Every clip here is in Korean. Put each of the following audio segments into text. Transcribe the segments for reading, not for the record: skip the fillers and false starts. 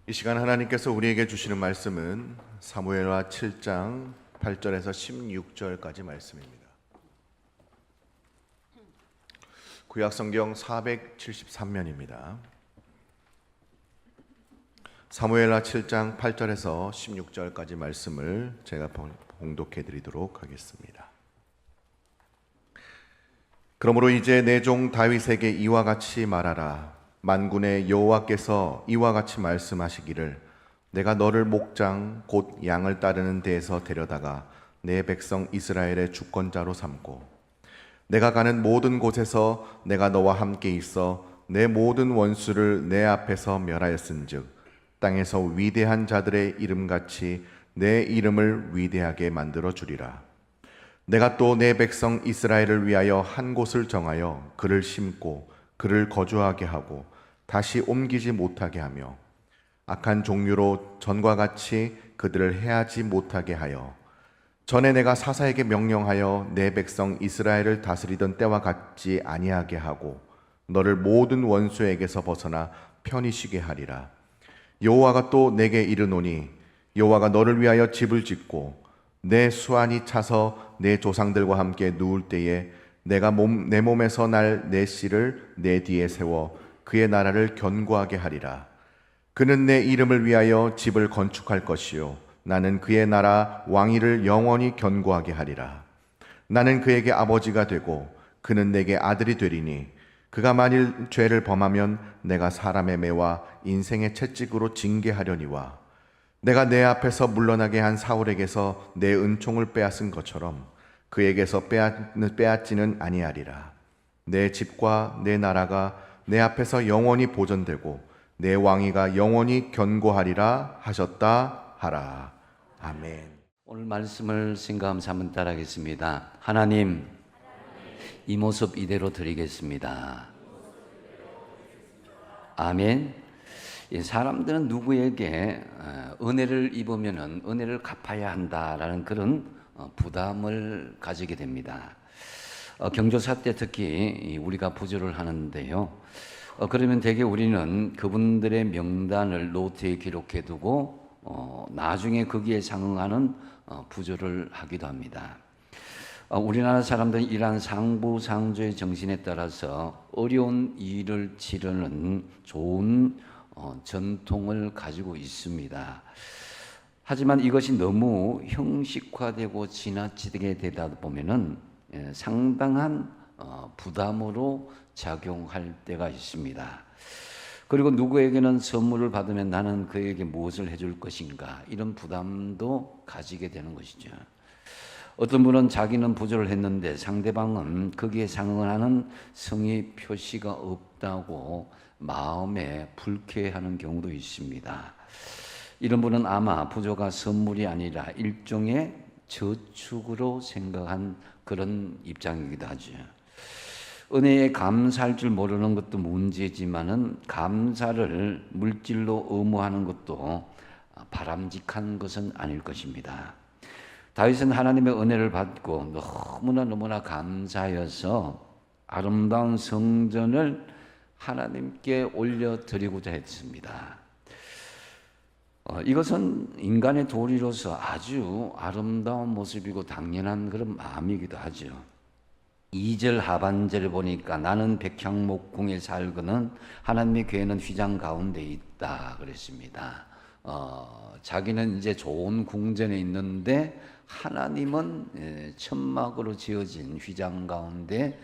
이 시간 하나님께서 우리에게 주시는 말씀은 사무엘하 7장 8절에서 16절까지 말씀입니다. 구약성경 473면입니다. 사무엘하 7장 8절에서 16절까지 말씀을 제가 봉독해 드리도록 하겠습니다. 그러므로 이제 내 종 다윗에게 이와 같이 말하라. 만군의 여호와께서 이와 같이 말씀하시기를 내가 너를 목장 곧 양을 따르는 데에서 데려다가 내 백성 이스라엘의 주권자로 삼고 내가 가는 모든 곳에서 내가 너와 함께 있어 내 모든 원수를 내 앞에서 멸하였은즉 땅에서 위대한 자들의 이름같이 내 이름을 위대하게 만들어 주리라. 내가 또 내 백성 이스라엘을 위하여 한 곳을 정하여 그를 심고 그를 거주하게 하고 다시 옮기지 못하게 하며 악한 종류로 전과 같이 그들을 해하지 못하게 하여 전에 내가 사사에게 명령하여 내 백성 이스라엘을 다스리던 때와 같지 아니하게 하고 너를 모든 원수에게서 벗어나 편히 쉬게 하리라. 여호와가 또 내게 이르노니 여호와가 너를 위하여 집을 짓고 내 수완이 차서 내 조상들과 함께 누울 때에 내가 내 몸에서 날 내 씨를 내 뒤에 세워 그의 나라를 견고하게 하리라. 그는 내 이름을 위하여 집을 건축할 것이요 나는 그의 나라 왕위를 영원히 견고하게 하리라. 나는 그에게 아버지가 되고 그는 내게 아들이 되리니 그가 만일 죄를 범하면 내가 사람의 매와 인생의 채찍으로 징계하려니와 내가 내 앞에서 물러나게 한 사울에게서 내 은총을 빼앗은 것처럼 그에게서 빼앗지는 아니하리라. 내 집과 내 나라가 내 앞에서 영원히 보존되고 내 왕위가 영원히 견고하리라 하셨다 하라. 아멘. 오늘 말씀을 생각하면서 한번 따라하겠습니다. 하나님, 이 모습 이대로 드리겠습니다. 아멘. 사람들은 누구에게 은혜를 입으면 은혜를 갚아야 한다라는 그런 부담을 가지게 됩니다. 경조사 때 특히 우리가 부조를 하는데요. 그러면 대개 우리는 그분들의 명단을 노트에 기록해 두고 나중에 거기에 상응하는 부조를 하기도 합니다. 우리나라 사람들은 이러한 상부상조의 정신에 따라서 어려운 일을 치르는 좋은 전통을 가지고 있습니다. 하지만 이것이 너무 형식화되고 지나치게 되다 보면은 상당한 부담으로 작용할 때가 있습니다. 그리고 누구에게는 선물을 받으면 나는 그에게 무엇을 해줄 것인가 이런 부담도 가지게 되는 것이죠. 어떤 분은 자기는 부조를 했는데 상대방은 거기에 상응하는 성의 표시가 없다고 마음에 불쾌해하는 경우도 있습니다. 이런 분은 아마 부조가 선물이 아니라 일종의 저축으로 생각한 그런 입장이기도 하죠. 은혜에 감사할 줄 모르는 것도 문제지만은 감사를 물질로 의무하는 것도 바람직한 것은 아닐 것입니다. 다윗은 하나님의 은혜를 받고 너무나 감사하여서 아름다운 성전을 하나님께 올려드리고자 했습니다. 이것은 인간의 도리로서 아주 아름다운 모습이고 당연한 그런 마음이기도 하죠. 2절 하반절을 보니까 나는 백향목궁에 살거는 하나님의 궤는 휘장 가운데 있다 그랬습니다. 자기는 이제 좋은 궁전에 있는데 하나님은 천막으로 지어진 휘장 가운데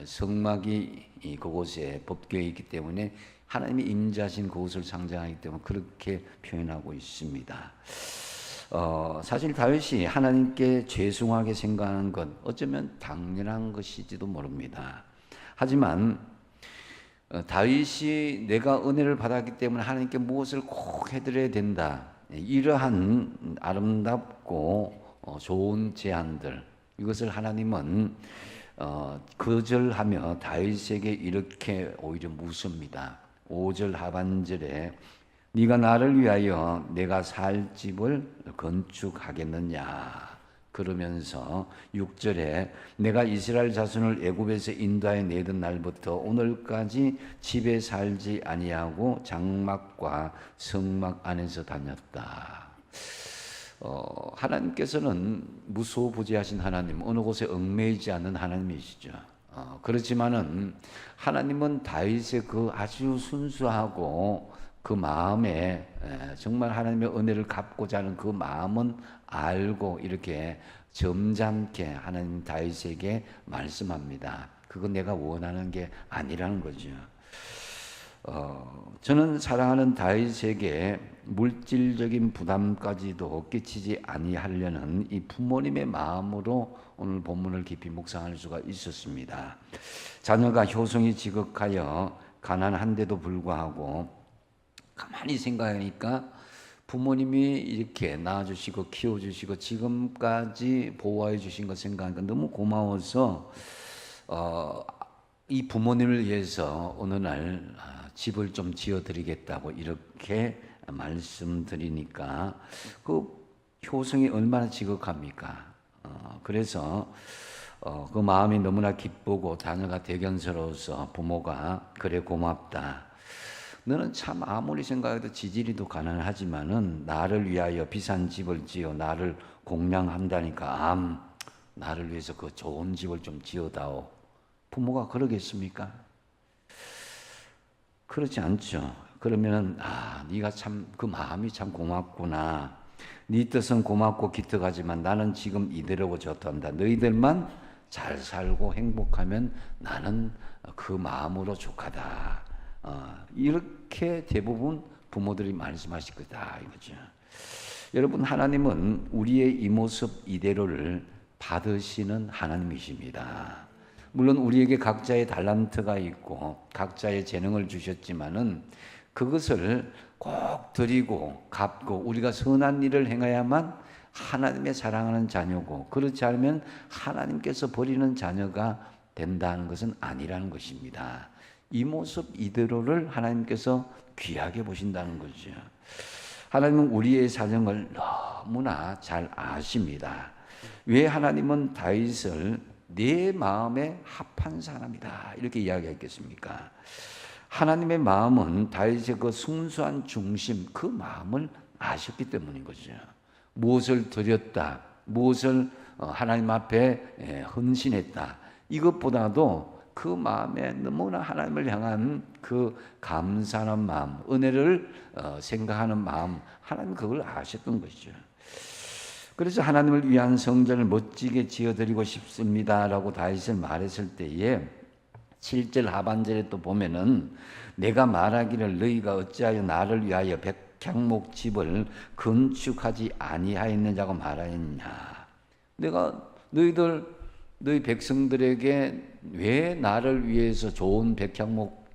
성막이 그곳에 법궤에 있기 때문에 하나님이 임재하신 그곳을 상징하기 때문에 그렇게 표현하고 있습니다. 사실 다윗이 하나님께 죄송하게 생각하는 것 어쩌면 당연한 것일지도 모릅니다. 하지만 다윗이 내가 은혜를 받았기 때문에 하나님께 무엇을 꼭 해드려야 된다. 이러한 아름답고 좋은 제안들 이것을 하나님은 거절하며 다윗에게 이렇게 오히려 묻습니다. 5절 하반절에 네가 나를 위하여 내가 살 집을 건축하겠느냐 그러면서 6절에 내가 이스라엘 자손을 애굽에서 인도하여 내던 날부터 오늘까지 집에 살지 아니하고 장막과 성막 안에서 다녔다. 하나님께서는 무소부지하신 하나님, 어느 곳에 얽매이지 않는 하나님이시죠. 그렇지만은 하나님은 다윗의 그 아주 순수하고 그 마음에 정말 하나님의 은혜를 갚고자 하는 그 마음은 알고 이렇게 점잖게 하나님 다윗에게 말씀합니다. 그건 내가 원하는 게 아니라는 거죠. 저는 사랑하는 다윗에게 물질적인 부담까지도 끼치지 아니하려는 이 부모님의 마음으로 오늘 본문을 깊이 묵상할 수가 있었습니다. 자녀가 효성이 지극하여 가난한데도 불구하고 가만히 생각하니까 부모님이 이렇게 낳아주시고 키워주시고 지금까지 보호해 주신 것 생각하니까 너무 고마워서 이 부모님을 위해서 어느 날 집을 좀 지어드리겠다고 이렇게 말씀드리니까 그 효성이 얼마나 지극합니까? 그래서 그 마음이 너무나 기쁘고 자녀가 대견스러워서 부모가 그래 고맙다. 너는 참 아무리 생각해도 지지리도 가난하지만은 나를 위하여 비싼 집을 지어 나를 공양한다니까 나를 위해서 그 좋은 집을 좀 지어다오. 부모가 그러겠습니까? 그렇지 않죠. 그러면은 네가 참 그 마음이 참 고맙구나. 네 뜻은 고맙고 기특하지만 나는 지금 이대로고 저토한다. 너희들만 잘 살고 행복하면 나는 그 마음으로 족하다. 이렇게 대부분 부모들이 말씀하실 거다 이거죠. 여러분, 하나님은 우리의 이 모습 이대로를 받으시는 하나님이십니다. 물론 우리에게 각자의 달란트가 있고 각자의 재능을 주셨지만은 그것을 꼭 드리고 갚고 우리가 선한 일을 행해야만 하나님의 사랑하는 자녀고, 그렇지 않으면 하나님께서 버리는 자녀가 된다는 것은 아니라는 것입니다. 이 모습 이대로를 하나님께서 귀하게 보신다는 거죠. 하나님은 우리의 사정을 너무나 잘 아십니다. 왜 하나님은 다윗을 내 마음에 합한 사람이다 이렇게 이야기했겠습니까? 하나님의 마음은 다윗의 그 순수한 중심, 그 마음을 아셨기 때문인 거죠. 무엇을 드렸다, 무엇을 하나님 앞에 헌신했다, 이것보다도 그 마음에 너무나 하나님을 향한 그 감사하는 마음, 은혜를 생각하는 마음, 하나님 그걸 아셨던 것이죠. 그래서 하나님을 위한 성전을 멋지게 지어드리고 싶습니다라고 다윗을 말했을 때에 7절 하반절에 또 보면은 내가 말하기를 너희가 어찌하여 나를 위하여 백향목 집을 건축하지 아니하였느냐고 말하였냐. 내가 너희 백성들에게 왜 나를 위해서 좋은 백향목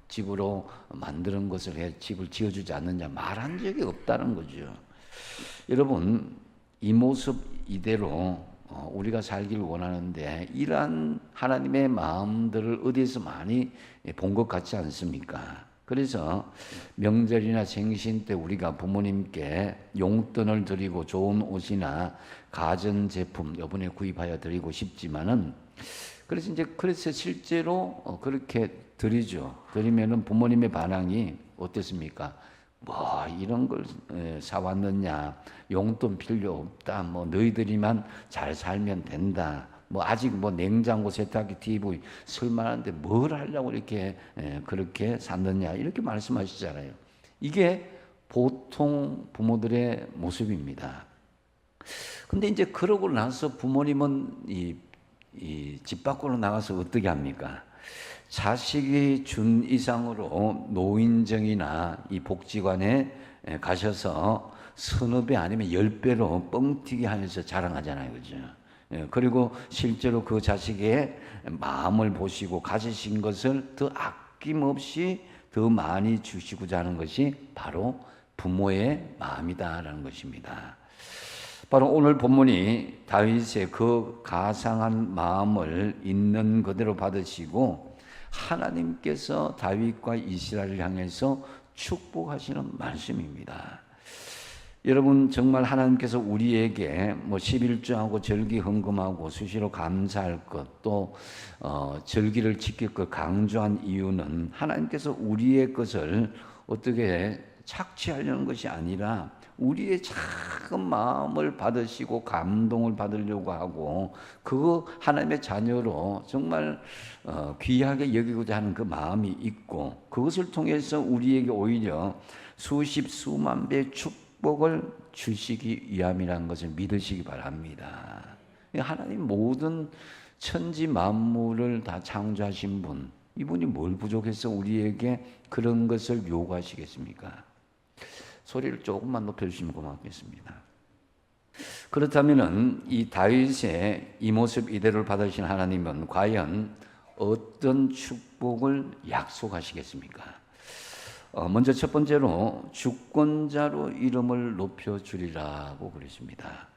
집으로 만드는 것을 해 집을 지어주지 않느냐 말한 적이 없다는 거죠. 여러분, 이 모습 이대로 우리가 살기를 원하는데 이러한 하나님의 마음들을 어디에서 많이 본 것 같지 않습니까? 그래서 명절이나 생신 때 우리가 부모님께 용돈을 드리고 좋은 옷이나 가전제품 이번에 구입하여 드리고 싶지만은 그래서 실제로 그렇게 드리죠. 드리면은 부모님의 반응이 어땠습니까? 뭐 이런 걸 사왔느냐, 용돈 필요 없다, 뭐 너희들이만 잘 살면 된다, 뭐 아직 뭐 냉장고, 세탁기, TV 쓸만한데 뭘 하려고 이렇게 그렇게 샀느냐 이렇게 말씀하시잖아요. 이게 보통 부모들의 모습입니다. 근데 이제 그러고 나서 부모님은 이 집 밖으로 나가서 어떻게 합니까? 자식이 준 이상으로 노인정이나 이 복지관에 가셔서 서너 배 아니면 10배로 뻥튀기 하면서 자랑하잖아요. 그죠? 그리고 실제로 그 자식의 마음을 보시고 가지신 것을 더 아낌없이 더 많이 주시고자 하는 것이 바로 부모의 마음이다라는 것입니다. 바로 오늘 본문이 다윗의 그 가상한 마음을 있는 그대로 받으시고 하나님께서 다윗과 이스라엘을 향해서 축복하시는 말씀입니다. 여러분 정말 하나님께서 우리에게 뭐 11조하고 절기 헌금하고 수시로 감사할 것, 또 절기를 지킬 것 강조한 이유는 하나님께서 우리의 것을 어떻게 착취하려는 것이 아니라 우리의 작은 마음을 받으시고 감동을 받으려고 하고 그 하나님의 자녀로 정말 귀하게 여기고자 하는 그 마음이 있고, 그것을 통해서 우리에게 오히려 수십 수만 배의 축복을 주시기 위함이라는 것을 믿으시기 바랍니다. 하나님 모든 천지 만물을 다 창조하신 분, 이분이 뭘 부족해서 우리에게 그런 것을 요구하시겠습니까? 소리를 조금만 높여주시면 고맙겠습니다. 그렇다면 이 다윗의 이 모습 이대로를 받으신 하나님은 과연 어떤 축복을 약속하시겠습니까? 먼저 첫 번째로 주권자로 이름을 높여주리라고 그랬습니다.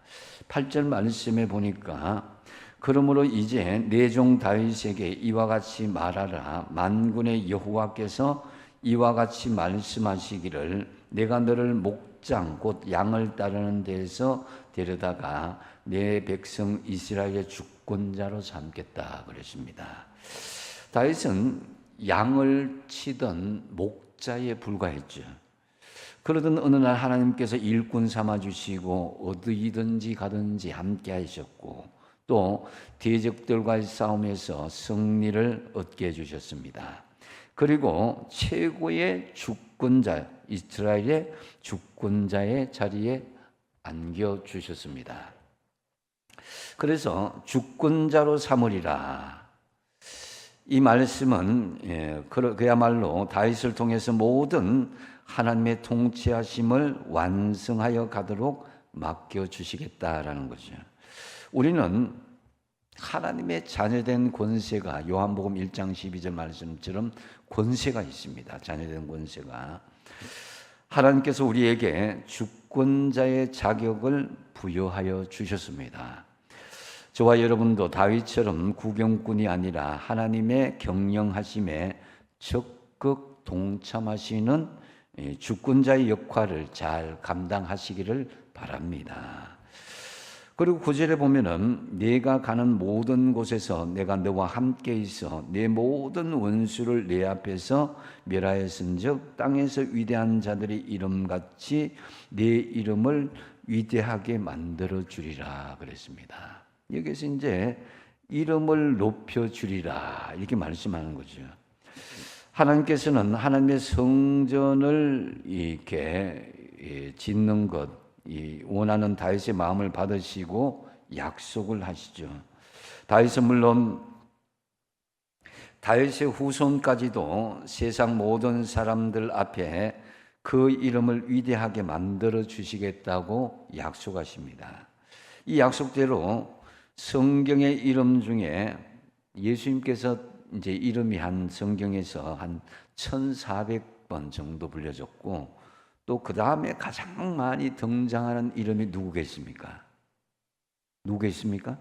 8절 말씀에 보니까 그러므로 이제 내 종 다윗에게 이와 같이 말하라. 만군의 여호와께서 이와 같이 말씀하시기를 내가 너를 목장 곧 양을 따르는 데에서 데려다가 내 백성 이스라엘의 주권자로 삼겠다 그랬습니다. 다윗은 양을 치던 목자에 불과했죠. 그러던 어느 날 하나님께서 일꾼 삼아주시고 어디든지 가든지 함께 하셨고 또 대적들과의 싸움에서 승리를 얻게 해주셨습니다. 그리고 최고의 주권자, 이스라엘의 주권자의 자리에 안겨주셨습니다. 그래서 주권자로 삼으리라. 이 말씀은 그야말로 다윗을 통해서 모든 하나님의 통치하심을 완성하여 가도록 맡겨주시겠다라는 거죠. 우리는 하나님의 자녀된 권세가 요한복음 1장 12절 말씀처럼 권세가 있습니다. 자녀된 권세가. 하나님께서 우리에게 주권자의 자격을 부여하여 주셨습니다. 저와 여러분도 다윗처럼 구경꾼이 아니라 하나님의 경영하심에 적극 동참하시는 주권자의 역할을 잘 감당하시기를 바랍니다. 그리고 9절에 보면은 내가 가는 모든 곳에서 내가 너와 함께 있어 내 모든 원수를 내 앞에서 멸하였은즉 땅에서 위대한 자들의 이름같이 내 이름을 위대하게 만들어 주리라 그랬습니다. 여기서 이제 이름을 높여 주리라 이렇게 말씀하는 거죠. 하나님께서는 하나님의 성전을 이렇게 짓는 것, 이 원하는 다윗의 마음을 받으시고 약속을 하시죠. 다윗은 물론 다윗의 후손까지도 세상 모든 사람들 앞에 그 이름을 위대하게 만들어 주시겠다고 약속하십니다. 이 약속대로 성경의 이름 중에 예수님께서 이제 이름이 한 성경에서 한 1,400번 정도 불려졌고 또 그 다음에 가장 많이 등장하는 이름이 누구겠습니까? 누구겠습니까?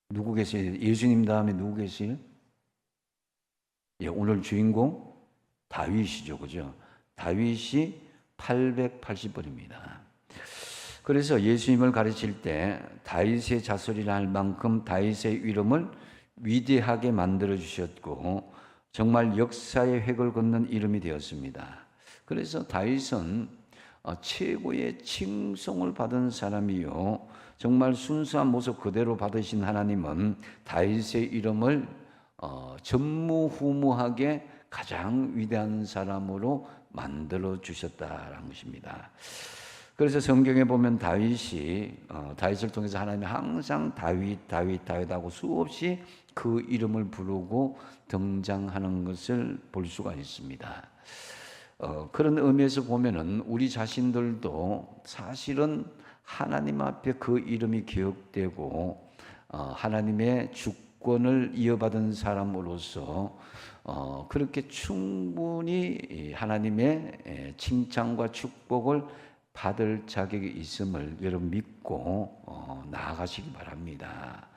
누구 계세요? 예수님 다음에 누구 계세요? 예, 오늘 주인공 다윗이죠, 그죠? 다윗이 880번입니다. 그래서 예수님을 가르칠 때 다윗의 자손이라 할 만큼 다윗의 이름을 위대하게 만들어 주셨고 정말 역사의 획을 긋는 이름이 되었습니다. 그래서 다윗은 최고의 칭송을 받은 사람이요 정말 순수한 모습 그대로 받으신 하나님은 다윗의 이름을 전무후무하게 가장 위대한 사람으로 만들어 주셨다라는 것입니다. 그래서 성경에 보면 다윗을 통해서 하나님이 항상 다윗하고 수없이 그 이름을 부르고 등장하는 것을 볼 수가 있습니다. 그런 의미에서 보면은 우리 자신들도 사실은 하나님 앞에 그 이름이 기억되고 하나님의 주권을 이어받은 사람으로서 그렇게 충분히 하나님의 칭찬과 축복을 받을 자격이 있음을 여러분 믿고 나아가시기 바랍니다.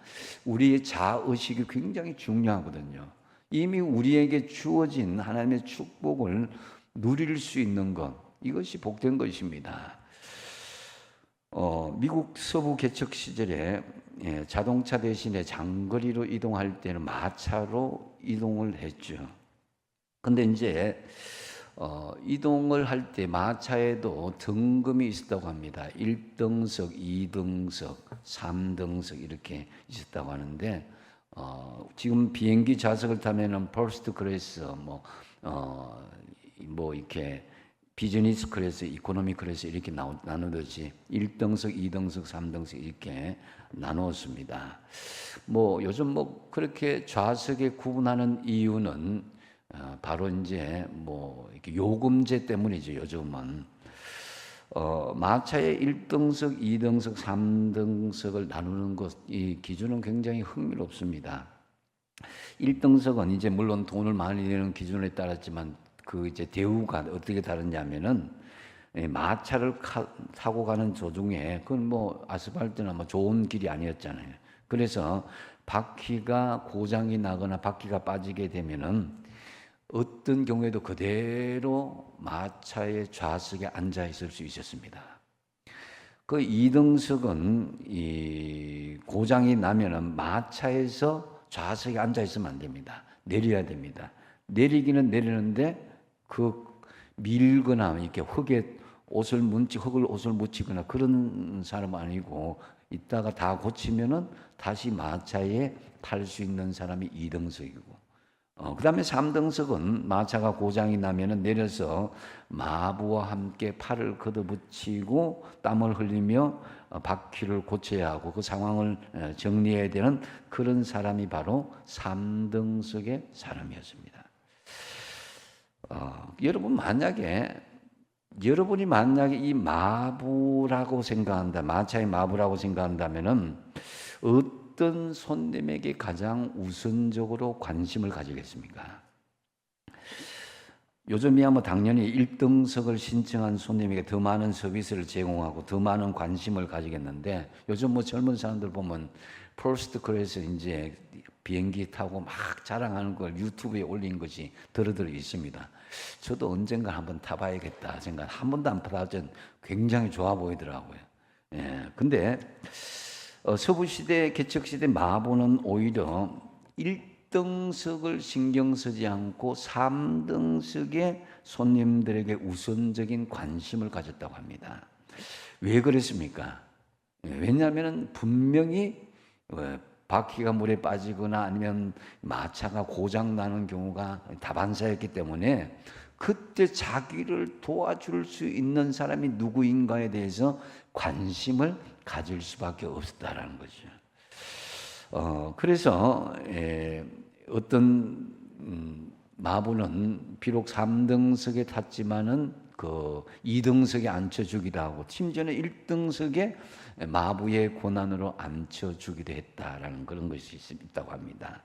우리의 자의식이 굉장히 중요하거든요. 이미 우리에게 주어진 하나님의 축복을 누릴 수 있는 것, 이것이 복된 것입니다. 미국 서부 개척 시절에 자동차 대신에 장거리로 이동할 때는 마차로 이동을 했죠. 근데 이제 이동을 할 때 마차에도 등급이 있었다고 합니다. 1등석, 2등석, 3등석 이렇게 있었다고 하는데 지금 비행기 좌석을 타면은 퍼스트 클래스 뭐 이렇게 비즈니스 클래스, 이코노미 클래스 이렇게 나누듯이 1등석, 2등석, 3등석 이렇게 나누었습니다. 뭐 요즘 뭐 그렇게 좌석에 구분하는 이유는 바로 이제 뭐 이렇게 요금제 때문이죠. 요즘은 마차의 1등석, 2등석, 3등석을 나누는 것, 이 기준은 굉장히 흥미롭습니다. 1등석은 이제 물론 돈을 많이 내는 기준에 따랐지만 그 이제 대우가 어떻게 다르냐면은 마차를 타고 가는 도중에 그건 뭐 아스팔트나 뭐 좋은 길이 아니었잖아요. 그래서 바퀴가 고장이 나거나 바퀴가 빠지게 되면은 어떤 경우에도 그대로 마차의 좌석에 앉아 있을 수 있었습니다. 그 2등석은 이 고장이 나면은 마차에서 좌석에 앉아 있으면 안 됩니다. 내려야 됩니다. 내리기는 내리는데 그 밀거나 이렇게 흙을 옷을 묻히거나 그런 사람은 아니고 이따가 다 고치면은 다시 마차에 탈 수 있는 사람이 2등석이고 그 다음에 3등석은 마차가 고장이 나면은 내려서 마부와 함께 팔을 걷어붙이고 땀을 흘리며 바퀴를 고쳐야 하고 그 상황을 정리해야 되는 그런 사람이 바로 3등석의 사람이었습니다. 여러분이 만약에 이 마부라고 생각한다, 마차의 마부라고 생각한다면은 어떤 손님에게 가장 우선적으로 관심을 가지겠습니까? 요즘이야 뭐 당연히 1등석을 신청한 손님에게 더 많은 서비스를 제공하고 더 많은 관심을 가지겠는데 요즘 뭐 젊은 사람들 보면 퍼스트 클래스 이제 비행기 타고 막 자랑하는 걸 유튜브에 올린 것이 들어들어 있습니다. 저도 언젠가 한번 타봐야겠다 생각. 한 번도 안 타봤지만 굉장히 좋아 보이더라고요. 근데 서부시대, 개척시대 마부는 오히려 1등석을 신경 쓰지 않고 3등석의 손님들에게 우선적인 관심을 가졌다고 합니다. 왜 그랬습니까? 왜냐하면 분명히 바퀴가 물에 빠지거나 아니면 마차가 고장 나는 경우가 다반사였기 때문에 그때 자기를 도와줄 수 있는 사람이 누구인가에 대해서 관심을 가질 수밖에 없었다라는 거죠. 그래서 어떤 마부는 비록 3등석에 탔지만은 그 2등석에 앉혀주기도 하고 심지어는 1등석에 마부의 고난으로 앉혀주기도 했다라는 그런 것이 있다고 합니다.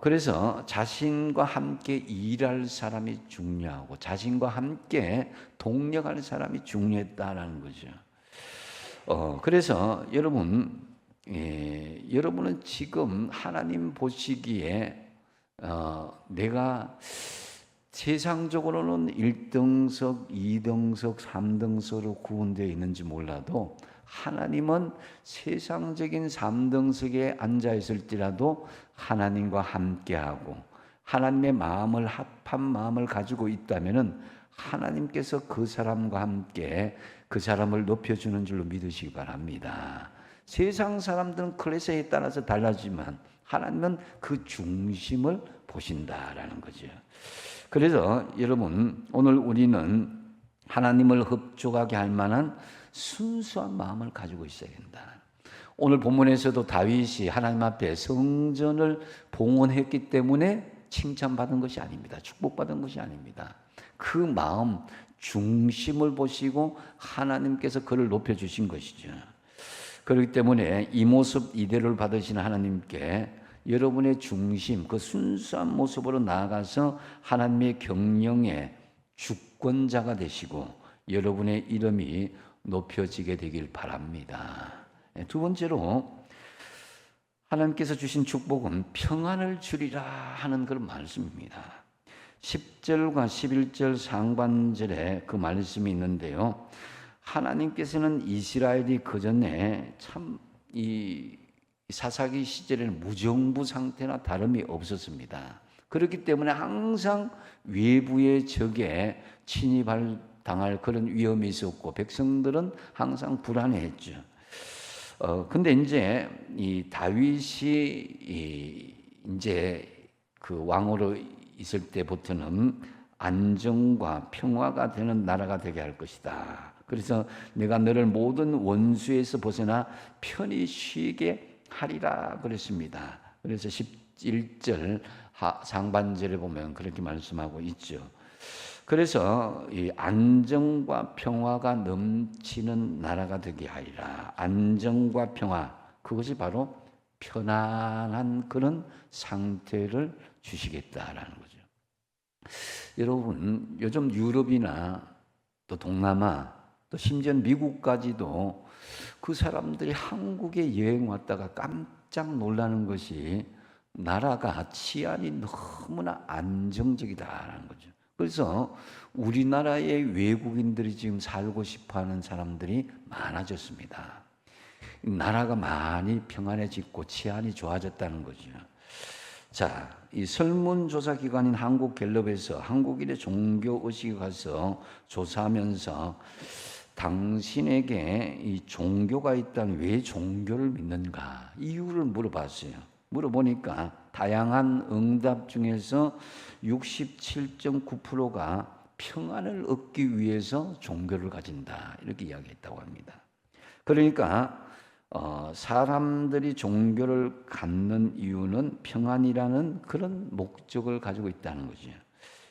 그래서 자신과 함께 일할 사람이 중요하고 자신과 함께 동력할 사람이 중요했다라는 거죠. 그래서 여러분은 지금 하나님 보시기에 내가 세상적으로는 1등석, 2등석, 3등석으로 구분되어 있는지 몰라도 하나님은 세상적인 3등석에 앉아 있을지라도 하나님과 함께하고 하나님의 마음을 합한 마음을 가지고 있다면은 하나님께서 그 사람과 함께 그 사람을 높여주는 줄로 믿으시기 바랍니다. 세상 사람들은 클래스에 따라서 달라지만 하나님은 그 중심을 보신다라는 거죠. 그래서 여러분 오늘 우리는 하나님을 흡족하게 할 만한 순수한 마음을 가지고 있어야 된다. 오늘 본문에서도 다윗이 하나님 앞에 성전을 봉헌했기 때문에 칭찬받은 것이 아닙니다. 축복받은 것이 아닙니다. 그 마음 중심을 보시고 하나님께서 그를 높여주신 것이죠. 그렇기 때문에 이 모습 이대로를 받으시는 하나님께 여러분의 중심, 그 순수한 모습으로 나아가서 하나님의 경영의 주권자가 되시고 여러분의 이름이 높여지게 되길 바랍니다. 두 번째로 하나님께서 주신 축복은 평안을 주리라 하는 그런 말씀입니다. 10절과 11절 상반절에 그 말씀이 있는데요. 하나님께서는 이스라엘이 그 전에 참 이 사사기 시절에는 무정부 상태나 다름이 없었습니다. 그렇기 때문에 항상 외부의 적에 침입할 당할 그런 위험이 있었고 백성들은 항상 불안해했죠. 근데 이제 이 다윗이 이제 그 왕으로 있을 때부터는 안정과 평화가 되는 나라가 되게 할 것이다. 그래서 내가 너를 모든 원수에서 벗어나 편히 쉬게 하리라 그랬습니다. 그래서 11절 상반절에 보면 그렇게 말씀하고 있죠. 그래서 이 안정과 평화가 넘치는 나라가 되게 하리라. 안정과 평화, 그것이 바로 편안한 그런 상태를 주시겠다라는 거죠. 여러분, 요즘 유럽이나 또 동남아, 또 심지어 미국까지도 그 사람들이 한국에 여행 왔다가 깜짝 놀라는 것이 나라가 치안이 너무나 안정적이다라는 거죠. 그래서 우리나라의 외국인들이 지금 살고 싶어하는 사람들이 많아졌습니다. 나라가 많이 평안해지고 치안이 좋아졌다는 거죠. 자, 이 설문조사 기관인 한국갤럽에서 한국인의 종교의식에 가서 조사하면서 당신에게 이 종교가 있다면 왜 종교를 믿는가? 이유를 물어봤어요. 물어보니까 다양한 응답 중에서 67.9%가 평안을 얻기 위해서 종교를 가진다. 이렇게 이야기했다고 합니다. 그러니까 사람들이 종교를 갖는 이유는 평안이라는 그런 목적을 가지고 있다는 거죠.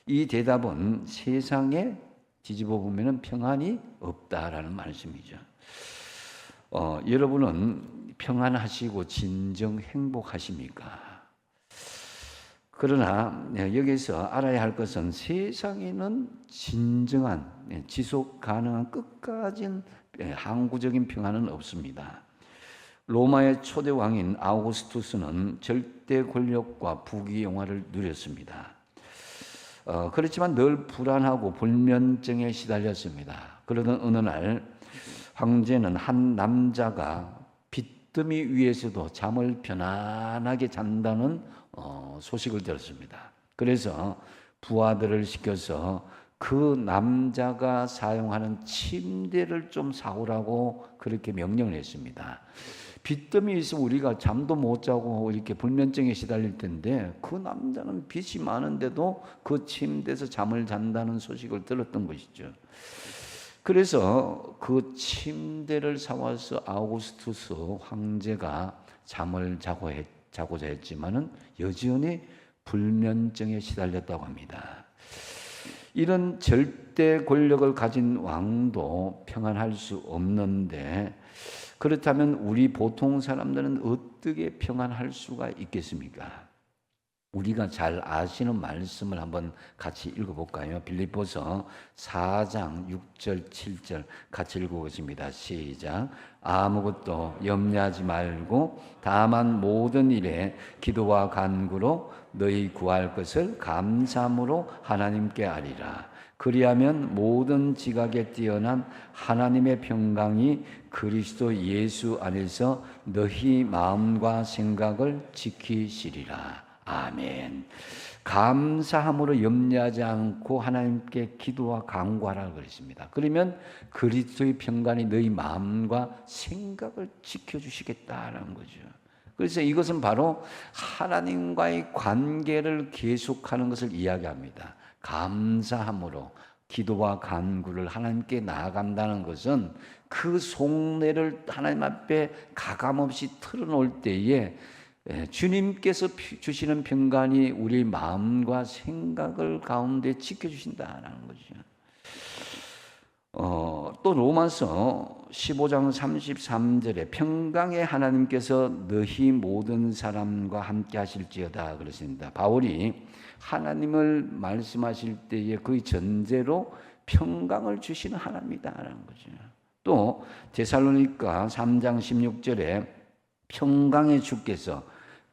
이 대답은 세상에 뒤집어 보면 평안이 없다라는 말씀이죠. 여러분은 평안하시고 진정 행복하십니까? 그러나 여기서 알아야 할 것은 세상에는 진정한 지속 가능한 끝까지는 항구적인 평안은 없습니다. 로마의 초대 왕인 아우구스투스는 절대 권력과 부귀영화를 누렸습니다. 그렇지만 늘 불안하고 불면증에 시달렸습니다. 그러던 어느 날 황제는 한 남자가 빚더미 위에서도 잠을 편안하게 잔다는 소식을 들었습니다. 그래서 부하들을 시켜서 그 남자가 사용하는 침대를 좀 사오라고 그렇게 명령을 했습니다. 빚더미 있으면 우리가 잠도 못 자고 이렇게 불면증에 시달릴 텐데 그 남자는 빚이 많은데도 그 침대에서 잠을 잔다는 소식을 들었던 것이죠. 그래서 그 침대를 사와서 아우구스투스 황제가 잠을 자고자 했지만은 여전히 불면증에 시달렸다고 합니다. 이런 절대 권력을 가진 왕도 평안할 수 없는데 그렇다면 우리 보통 사람들은 어떻게 평안할 수가 있겠습니까? 우리가 잘 아시는 말씀을 한번 같이 읽어볼까요? 빌립보서 4장 6절 7절 같이 읽어보겠습니다. 시작. 아무것도 염려하지 말고 다만 모든 일에 기도와 간구로 너희 구할 것을 감사함으로 하나님께 아리라. 그리하면 모든 지각에 뛰어난 하나님의 평강이 그리스도 예수 안에서 너희 마음과 생각을 지키시리라. 아멘. 감사함으로 염려하지 않고 하나님께 기도와 간구하라고 그랬습니다. 그러면 그리스도의 평강이 너희 마음과 생각을 지켜주시겠다라는 거죠. 그래서 이것은 바로 하나님과의 관계를 계속하는 것을 이야기합니다. 감사함으로 기도와 간구를 하나님께 나아간다는 것은 그 속내를 하나님 앞에 가감없이 털어놓을 때에 주님께서 주시는 평강이 우리 마음과 생각을 가운데 지켜주신다는 거죠. 또 로마서 15장 33절에 평강의 하나님께서 너희 모든 사람과 함께 하실지어다 그랬습니다. 바울이 하나님을 말씀하실 때에 그 전제로 평강을 주시는 하나님이다라는 거죠. 또 데살로니가 3장 16절에 평강의 주께서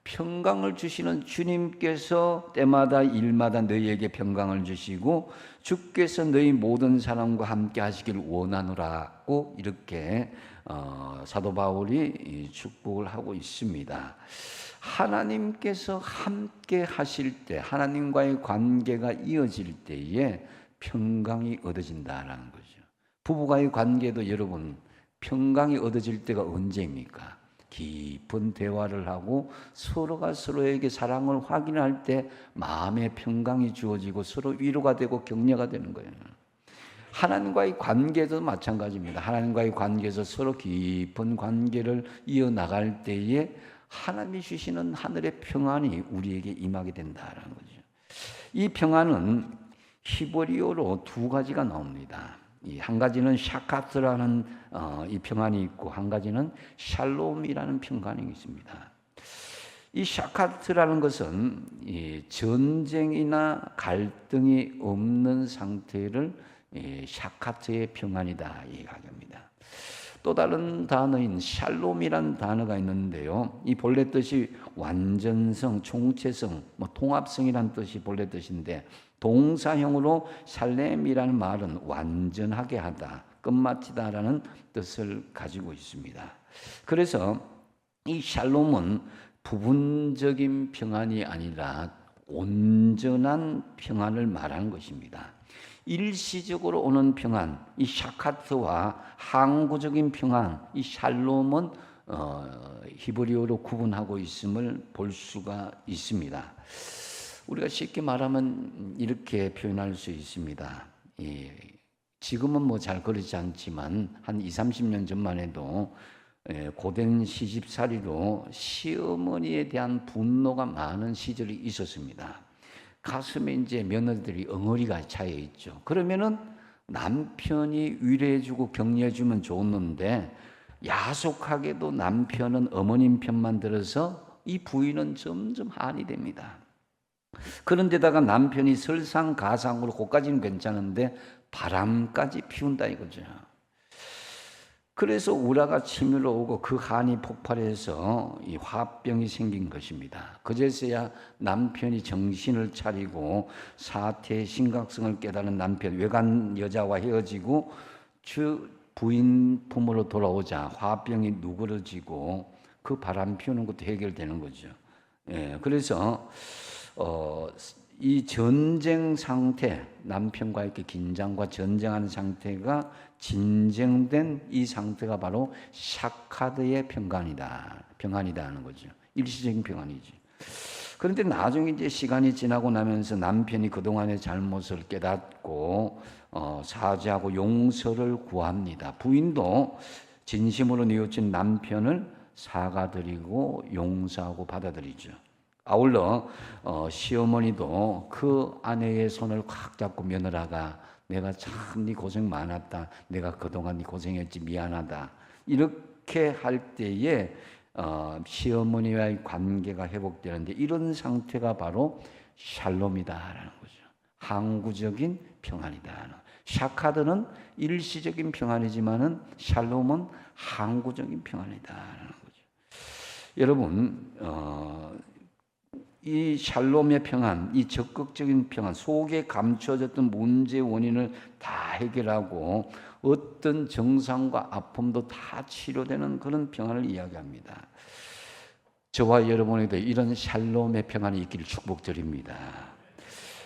평강을 주시는 주님께서 때마다 일마다 너희에게 평강을 주시고 주께서 너희 모든 사람과 함께 하시길 원하노라고 이렇게 사도 바울이 축복을 하고 있습니다. 하나님께서 함께 하실 때, 하나님과의 관계가 이어질 때에 평강이 얻어진다라는 거죠. 부부와의 관계도 여러분 평강이 얻어질 때가 언제입니까? 깊은 대화를 하고 서로가 서로에게 사랑을 확인할 때 마음의 평강이 주어지고 서로 위로가 되고 격려가 되는 거예요. 하나님과의 관계도 마찬가지입니다. 하나님과의 관계에서 서로 깊은 관계를 이어나갈 때에 하나님이 주시는 하늘의 평안이 우리에게 임하게 된다는 거죠. 이 평안은 히브리어로 두 가지가 나옵니다. 한 가지는 샤카트라는 이 평안이 있고 한 가지는 샬롬이라는 평안이 있습니다. 이 샤카트라는 것은 이 전쟁이나 갈등이 없는 상태를 샤카트의 평안이다 이야기합니다. 또 다른 단어인 샬롬이라는 단어가 있는데요. 이 본래 뜻이 완전성, 총체성, 통합성이라는 뜻이 본래 뜻인데 동사형으로 샬렘이라는 말은 완전하게 하다, 끝마치다라는 뜻을 가지고 있습니다. 그래서 이 샬롬은 부분적인 평안이 아니라 온전한 평안을 말하는 것입니다. 일시적으로 오는 평안, 이 샤카트와 항구적인 평안, 이 샬롬은 히브리어로 구분하고 있음을 볼 수가 있습니다. 우리가 쉽게 말하면 이렇게 표현할 수 있습니다. 지금은 잘 그러지 않지만 한 20-30년 전만 해도 고된 시집살이로 시어머니에 대한 분노가 많은 시절이 있었습니다. 가슴에 이제 며느리들이 엉어리가 차여 있죠. 그러면은 남편이 위로해주고 격려해주면 좋았는데 야속하게도 남편은 어머님 편만 들어서 이 부인은 점점 한이 됩니다. 그런데다가 남편이 설상가상으로 그까지는 괜찮은데 바람까지 피운다 이거죠. 그래서 우라가 치밀어 오고 그 한이 폭발해서 이 화병이 생긴 것입니다. 그제서야 남편이 정신을 차리고 사태의 심각성을 깨달은 남편, 외간 여자와 헤어지고 부인 품으로 돌아오자 화병이 누그러지고 그 바람 피우는 것도 해결되는 거죠. 그래서 이 전쟁 상태, 남편과 이렇게 긴장과 전쟁하는 상태가 진정된 이 상태가 바로 샤카드의 평안이다 하는 거죠. 일시적인 평안이지. 그런데 나중에 이제 시간이 지나고 나면서 남편이 그동안의 잘못을 깨닫고 사죄하고 용서를 구합니다. 부인도 진심으로 뉘우친 남편을 사과드리고 용서하고 받아들이죠. 아울러 시어머니도 그 아내의 손을 꽉 잡고 며느라가 내가 참 네 고생 많았다. 내가 그동안 네 고생했지 미안하다. 이렇게 할 때에 시어머니와의 관계가 회복되는데 이런 상태가 바로 샬롬이다라는 거죠. 항구적인 평안이다. 샤카드는 일시적인 평안이지만은 샬롬은 항구적인 평안이다라는 거죠. 여러분 이 샬롬의 평안, 이 적극적인 평안, 속에 감추어졌던 문제의 원인을 다 해결하고 어떤 정상과 아픔도 다 치료되는 그런 평안을 이야기합니다. 저와 여러분에게도 이런 샬롬의 평안이 있기를 축복드립니다.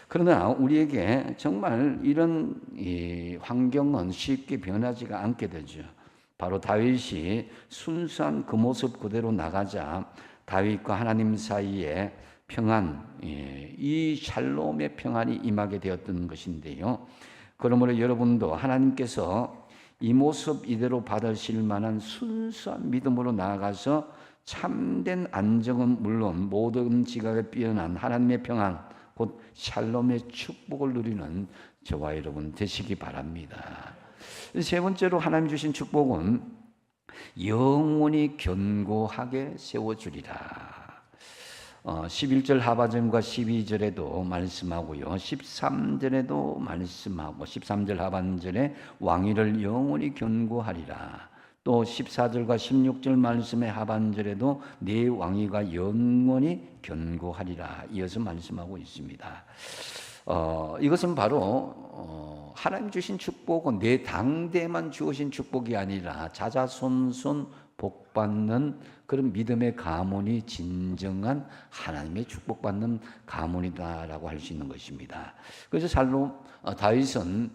그러나 우리에게 정말 이런 환경은 쉽게 변하지가 않게 되죠. 바로 다윗이 순수한 그 모습 그대로 나가자 다윗과 하나님 사이에 평안, 이 샬롬의 평안이 임하게 되었던 것인데요. 그러므로 여러분도 하나님께서 이 모습 이대로 받으실 만한 순수한 믿음으로 나아가서 참된 안정은 물론 모든 지각에 뛰어난 하나님의 평안, 곧 샬롬의 축복을 누리는 저와 여러분 되시기 바랍니다. 세 번째로 하나님 주신 축복은 영원히 견고하게 세워주리라. 11절 하반절과 12절에도 말씀하고요. 13절에도 말씀하고 13절 하반절에 왕위를 영원히 견고하리라. 또 14절과 16절 말씀의 하반절에도 내 왕위가 영원히 견고하리라 이어서 말씀하고 있습니다. 이것은 바로 하나님 주신 축복은 내 당대만 주어진 축복이 아니라 자자손손 복받는 그런 믿음의 가문이 진정한 하나님의 축복받는 가문이다라고 할 수 있는 것입니다. 그래서 다윗은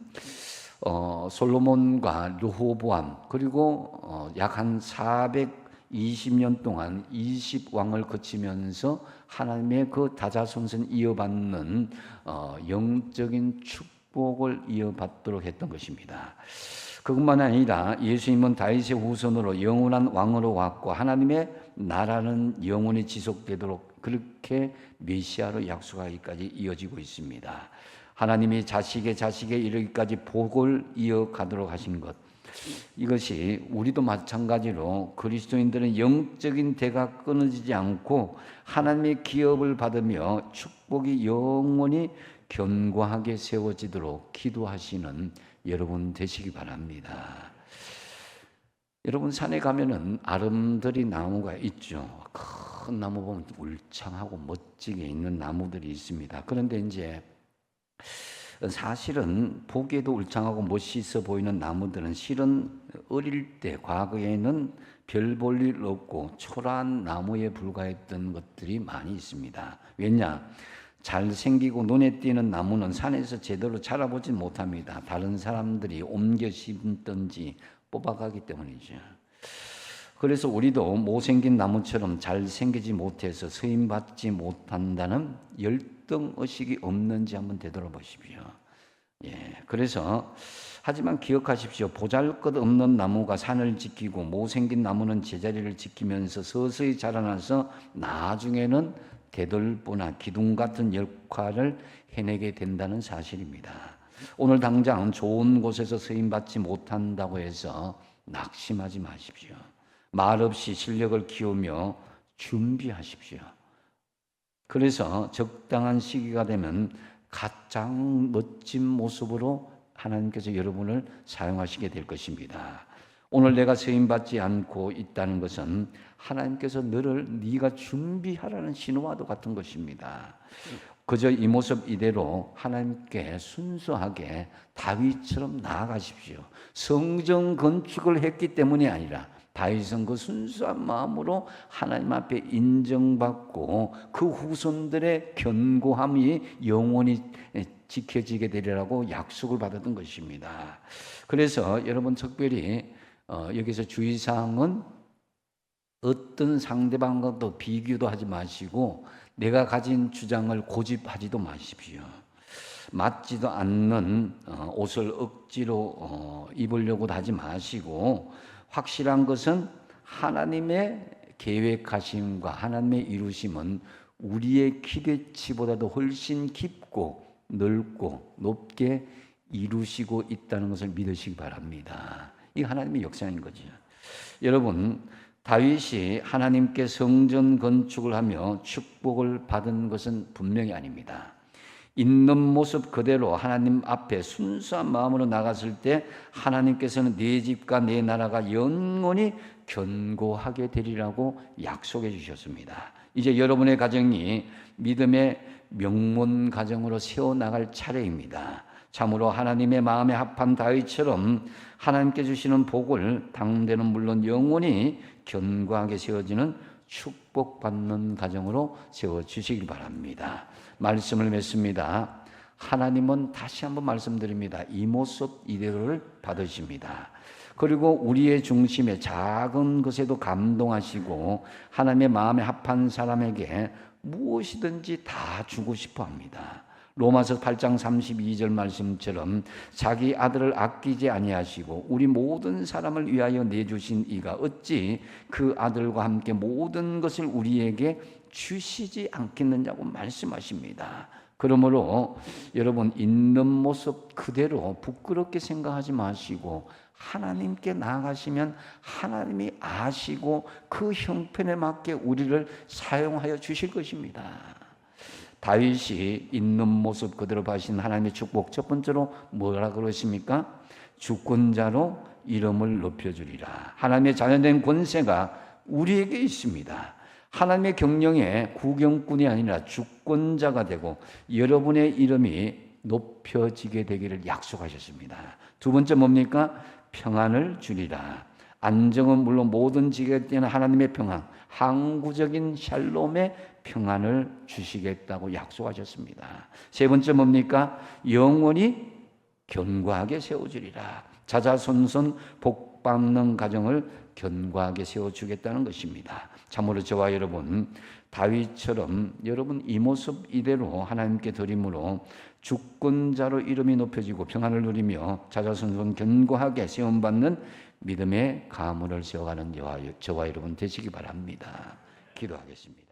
솔로몬과 르호보암 그리고 약 한 420년 동안 20왕을 거치면서 하나님의 그 다자손손 이어받는 영적인 축복을 이어받도록 했던 것입니다. 그것만 아니라 예수님은 다윗의 후손으로 영원한 왕으로 왔고 하나님의 나라는 영원히 지속되도록 그렇게 메시아로 약속하기까지 이어지고 있습니다. 하나님이 자식의 자식에 이르기까지 복을 이어가도록 하신 것, 이것이 우리도 마찬가지로 그리스도인들은 영적인 대가 끊어지지 않고 하나님의 기업을 받으며 축복이 영원히 견고하게 세워지도록 기도하시는 여러분 되시기 바랍니다. 여러분 산에 가면은 아름드리 나무가 있죠. 큰 나무 보면 울창하고 멋지게 있는 나무들이 있습니다. 그런데 이제 사실은 보기에도 울창하고 멋있어 보이는 나무들은 실은 어릴 때 과거에는 별 볼 일 없고 초라한 나무에 불과했던 것들이 많이 있습니다. 왜냐? 잘생기고 눈에 띄는 나무는 산에서 제대로 자라보지 못합니다. 다른 사람들이 옮겨 심든지 뽑아가기 때문이죠. 그래서 우리도 못생긴 나무처럼 잘생기지 못해서 쓰임받지 못한다는 열등의식이 없는지 한번 되돌아보십시오. 그래서 하지만 기억하십시오. 보잘것없는 나무가 산을 지키고 못생긴 나무는 제자리를 지키면서 서서히 자라나서 나중에는 대들보나 기둥 같은 역할을 해내게 된다는 사실입니다. 오늘 당장 좋은 곳에서 쓰임받지 못한다고 해서 낙심하지 마십시오. 말없이 실력을 키우며 준비하십시오. 그래서 적당한 시기가 되면 가장 멋진 모습으로 하나님께서 여러분을 사용하시게 될 것입니다. 오늘 내가 쓰임받지 않고 있다는 것은 하나님께서 너를 네가 준비하라는 신호와도 같은 것입니다. 그저 이 모습 이대로 하나님께 순수하게 다윗처럼 나아가십시오. 성전 건축을 했기 때문이 아니라 다윗은 그 순수한 마음으로 하나님 앞에 인정받고 그 후손들의 견고함이 영원히 지켜지게 되리라고 약속을 받았던 것입니다. 그래서 여러분 특별히 여기서 주의사항은 어떤 상대방과도 비교도 하지 마시고 내가 가진 주장을 고집하지도 마십시오. 맞지도 않는 옷을 억지로 입으려고도 하지 마시고 확실한 것은 하나님의 계획하심과 하나님의 이루심은 우리의 기대치보다도 훨씬 깊고 넓고 높게 이루시고 있다는 것을 믿으시기 바랍니다. 이게 하나님의 역사인 거죠. 여러분, 다윗이 하나님께 성전 건축을 하며 축복을 받은 것은 분명히 아닙니다. 있는 모습 그대로 하나님 앞에 순수한 마음으로 나갔을 때 하나님께서는 네 집과 네 나라가 영원히 견고하게 되리라고 약속해 주셨습니다. 이제 여러분의 가정이 믿음의 명문 가정으로 세워나갈 차례입니다. 참으로 하나님의 마음에 합한 다윗처럼 하나님께 주시는 복을 당대는 물론 영원히 견고하게 세워지는 축복받는 가정으로 세워주시길 바랍니다. 말씀을 맺습니다. 하나님은 다시 한번 말씀드립니다. 이 모습 이대로를 받으십니다. 그리고 우리의 중심에 작은 것에도 감동하시고 하나님의 마음에 합한 사람에게 무엇이든지 다 주고 싶어 합니다. 로마서 8장 32절 말씀처럼 자기 아들을 아끼지 아니하시고 우리 모든 사람을 위하여 내주신 이가 어찌 그 아들과 함께 모든 것을 우리에게 주시지 않겠느냐고 말씀하십니다. 그러므로 여러분 있는 모습 그대로 부끄럽게 생각하지 마시고 하나님께 나아가시면 하나님이 아시고 그 형편에 맞게 우리를 사용하여 주실 것입니다. 다윗이 있는 모습 그대로 받으신 하나님의 축복 첫 번째로 뭐라 그러십니까? 주권자로 이름을 높여주리라. 하나님의 자녀된 권세가 우리에게 있습니다. 하나님의 경영에 구경꾼이 아니라 주권자가 되고 여러분의 이름이 높여지게 되기를 약속하셨습니다. 두 번째 뭡니까? 평안을 주리라. 안정은 물론 모든 지경에 뛰어난 하나님의 평안, 항구적인 샬롬의 평안을 주시겠다고 약속하셨습니다. 세 번째 뭡니까? 영원히 견고하게 세워주리라. 자자손손 복받는 가정을 견고하게 세워주겠다는 것입니다. 참으로 저와 여러분 다윗처럼 여러분 이 모습 이대로 하나님께 드림으로 주권자로 이름이 높여지고 평안을 누리며 자자손손 견고하게 세움받는 믿음의 가문을 세워가는 저와 여러분 되시기 바랍니다. 기도하겠습니다.